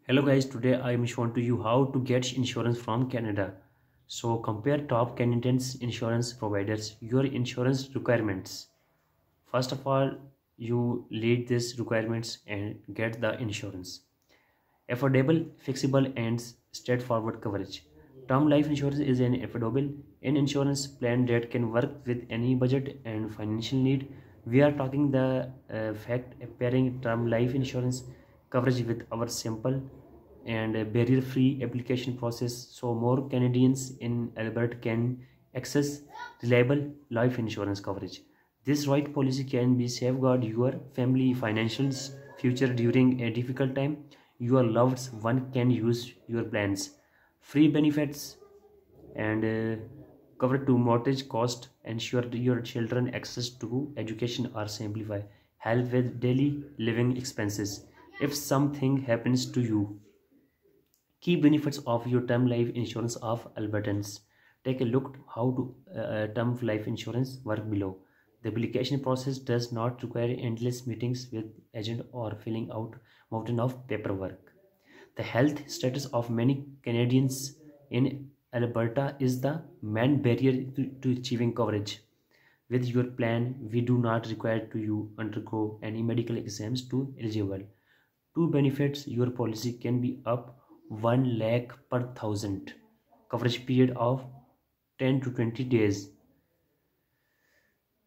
Hello guys, today I am showing to you how to get insurance from Canada. So compare top Canadian insurance providers, your insurance requirements. First of all, you read these requirements and get the insurance. Affordable, flexible and straightforward coverage. Term life insurance is an affordable insurance plan that can work with any budget and financial need. We are talking the fact pairing term life insurance coverage with our simple and barrier-free application process so more Canadians in Alberta can access reliable life insurance coverage. This right policy can be safeguard your family financials future during a difficult time. Your loved one can use your plans. Free benefits and cover to mortgage cost, ensure your children access to education or simplify, help with daily living expenses. If something happens to you, key benefits of your term life insurance of Albertans. Take a look how to term life insurance work below. The application process does not require endless meetings with agent or filling out mountain of paperwork. The health status of many Canadians in Alberta is the main barrier to achieving coverage. With your plan, we do not require to you undergo any medical exams to eligible. Two benefits, your policy can be up 1 lakh per thousand. Coverage period of 10 to 20 days.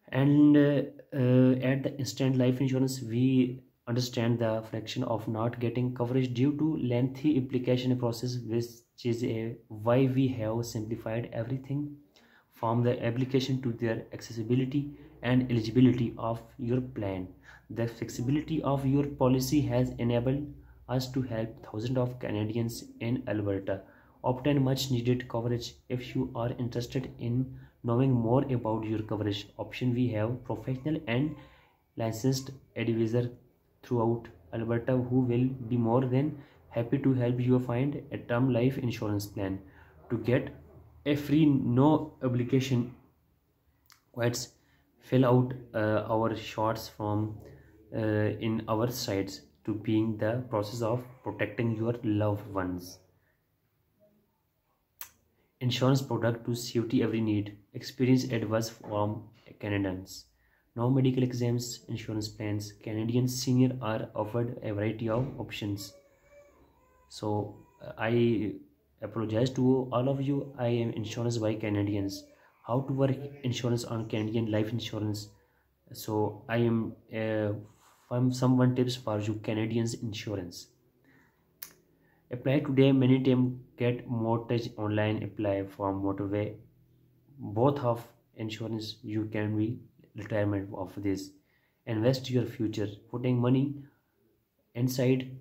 And at the instant life insurance, we understand the fraction of not getting coverage due to lengthy application process, which is why we have simplified everything from the application to their accessibility and eligibility of your plan. The flexibility of your policy has enabled us to help thousands of Canadians in Alberta obtain much needed coverage. If you are interested in knowing more about your coverage option, we have professional and licensed advisor throughout Alberta who will be more than happy to help you find a term life insurance plan. To get a free no obligation quotes, fill out our shorts from in our sites to being the process of protecting your loved ones. Insurance product to suit every need. Experience advice from Canadians. No medical exams, insurance plans. Canadians senior are offered a variety of options. So I apologize to all of you. I am insurance by Canadians. How to work insurance on Canadian life insurance. So I am from someone tips for you Canadians insurance. Apply today. Many time get mortgage online. Apply for motorway. Both of insurance you can be retirement of this. Invest your future. Putting money inside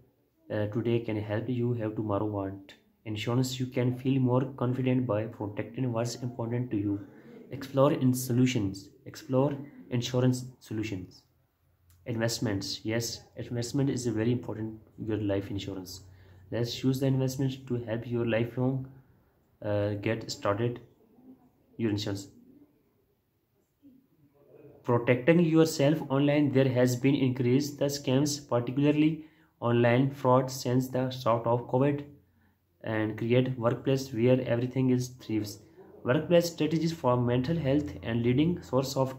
today can help you have tomorrow want. Insurance you can feel more confident by protecting what's important to you. Explore in solutions. Explore insurance solutions. Investments. Yes, investment is a very important your life insurance. Let's choose the investments to help your lifelong get started your insurance. Protecting yourself online, there has been increased the scams, particularly online fraud since the start of COVID, and create workplace where everything is thrives. Workplace strategies for mental health and leading source of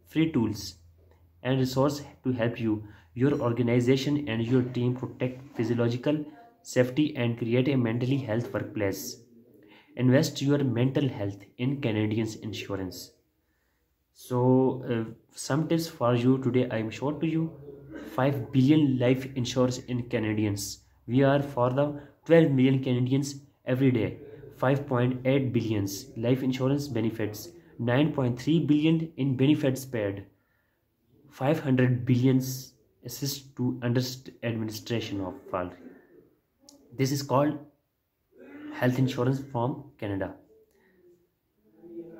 free tools and resource to help you, your organization and your team protect physiological safety and create a mentally health workplace. Invest your mental health in Canadians insurance. So some tips for you today I am showing to you. 5 billion life insurance in Canadians. We are for the 12 million Canadians every day. 5.8 billions life insurance benefits. 9.3 billion in benefits paid. 500 billions assist to administration of fall. This is called health insurance from Canada.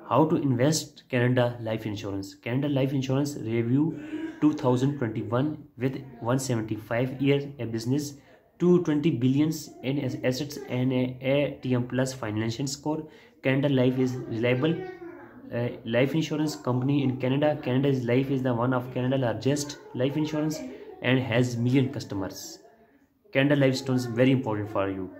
How to invest Canada life insurance. Canada life insurance review 2021 with 175 years a business, 220 billions in assets and a ATM plus financial score. Canada Life is reliable life insurance company in Canada. Canada's Life is the one of Canada's largest life insurance and has million customers. Canada Life Insurance very important for you.